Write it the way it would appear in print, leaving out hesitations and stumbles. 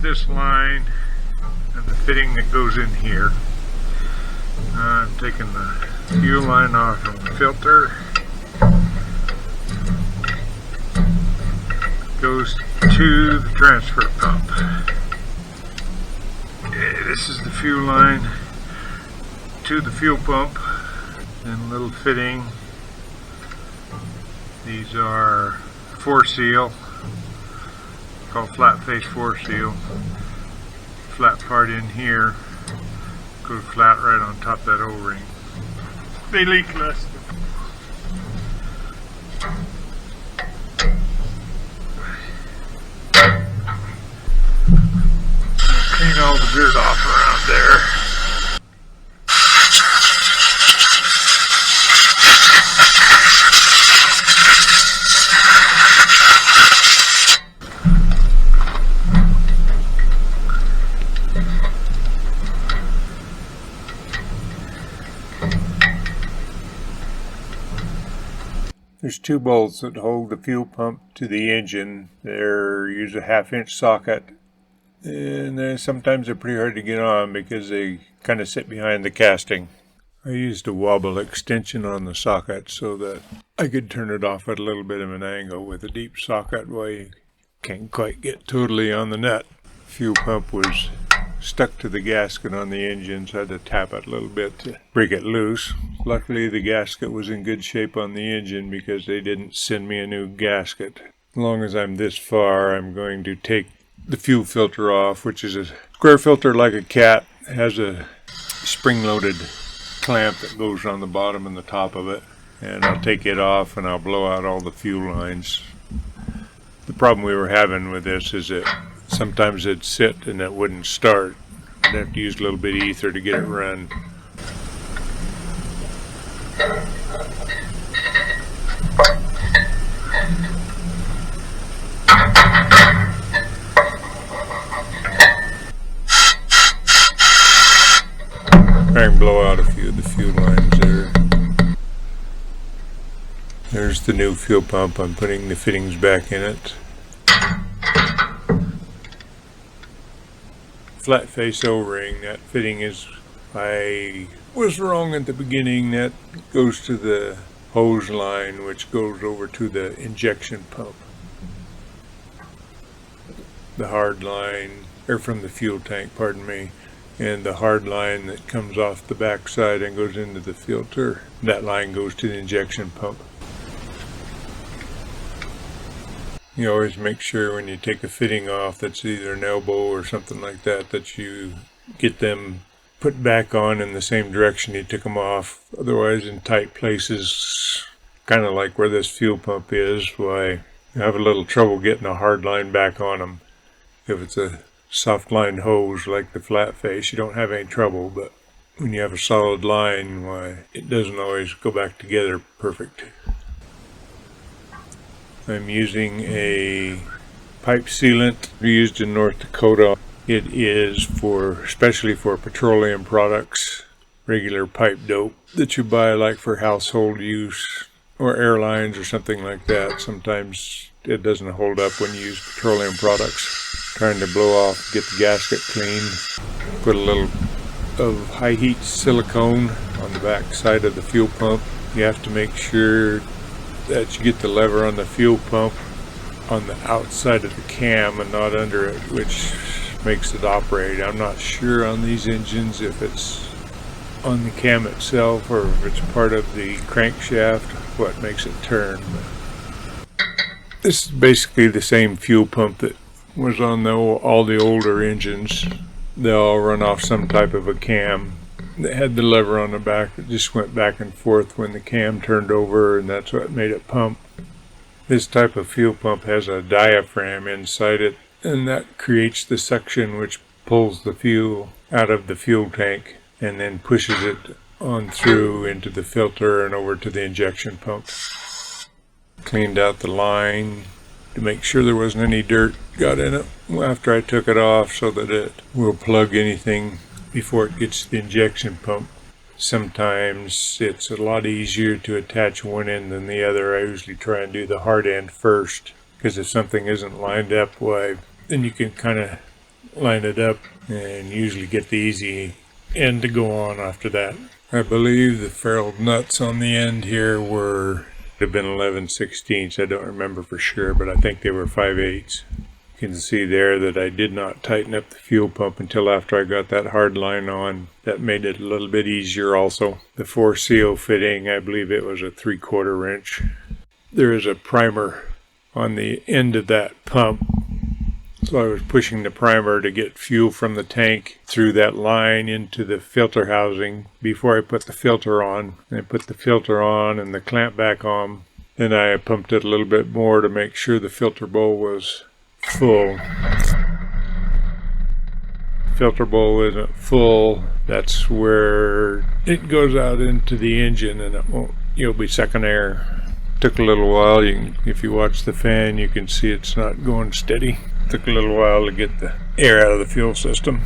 this line and the fitting that goes in here. I'm taking the fuel line off from the filter. Goes to the transfer pump. This is the fuel line to the fuel pump, and a little fitting. These are 4-seal, called flat face 4-seal. Flat part in here goes flat right on top of that O-ring. They leak less. Clean all the dirt off around there. There's two bolts that hold the fuel pump to the engine. They're use a 1/2-inch socket, and sometimes they're pretty hard to get on because they kind of sit behind the casting. I used a wobble extension on the socket so that I could turn it off at a little bit of an angle. With a deep socket, well, you can't quite get totally on the nut. Fuel pump was stuck to the gasket on the engine, so I had to tap it a little bit to break it loose. Luckily, the gasket was in good shape on the engine because they didn't send me a new gasket. As long as I'm this far, I'm going to take the fuel filter off, which is a square filter like a cat. It has a spring-loaded clamp that goes on the bottom and the top of it. And I'll take it off and I'll blow out all the fuel lines. The problem we were having with this is that sometimes it'd sit and it wouldn't start. I'd have to use a little bit of ether to get it run. I can blow out a few of the fuel lines there. There's the new fuel pump. I'm putting the fittings back in it. Flat face O-ring, that fitting is, I was wrong at the beginning. That goes to the hose line, which goes over to the injection pump. The hard line, or from the fuel tank, pardon me, and the hard line that comes off the back side and goes into the filter, that line goes to the injection pump. You always make sure when you take a fitting off that's either an elbow or something like that, that you get them put back on in the same direction you took them off. Otherwise, in tight places, kind of like where this fuel pump is, why you have a little trouble getting a hard line back on them. If it's a soft line hose like the flat face, you don't have any trouble, but when you have a solid line, why, it doesn't always go back together perfect. I'm using a pipe sealant used in North Dakota. It is especially for petroleum products, regular pipe dope that you buy like for household use or airlines or something like that. Sometimes it doesn't hold up when you use petroleum products. Trying to blow off, get the gasket clean. Put a little of high heat silicone on the back side of the fuel pump. You have to make sure that you get the lever on the fuel pump on the outside of the cam and not under it, which makes it operate. I'm not sure on these engines if it's on the cam itself or if it's part of the crankshaft what makes it turn. This is basically the same fuel pump that was on all the older engines. They all run off some type of a cam. They had the lever on the back that just went back and forth when the cam turned over, and that's what made it pump. This type of fuel pump has a diaphragm inside it, and that creates the suction which pulls the fuel out of the fuel tank and then pushes it on through into the filter and over to the injection pump. Cleaned out the line to make sure there wasn't any dirt got in it after I took it off so that it will plug anything before it gets to the injection pump. Sometimes it's a lot easier to attach one end than the other. I usually try and do the hard end first, because if something isn't lined up, why, then you can kind of line it up, and usually get the easy end to go on after that. I believe the ferruled nuts on the end here have been 11/16. I don't remember for sure, but I think they were 5/8. You can see there that I did not tighten up the fuel pump until after I got that hard line on. That made it a little bit easier also. The 4CO fitting, I believe it was a 3/4 inch. There is a primer on the end of that pump. So I was pushing the primer to get fuel from the tank through that line into the filter housing before I put the filter on. And I put the filter on and the clamp back on. Then I pumped it a little bit more to make sure the filter bowl was full. Filter bowl isn't full, that's where it goes out into the engine and you'll be sucking air. Took a little while. If you watch the fan, you can see it's not going steady. Took a little while to get the air out of the fuel system.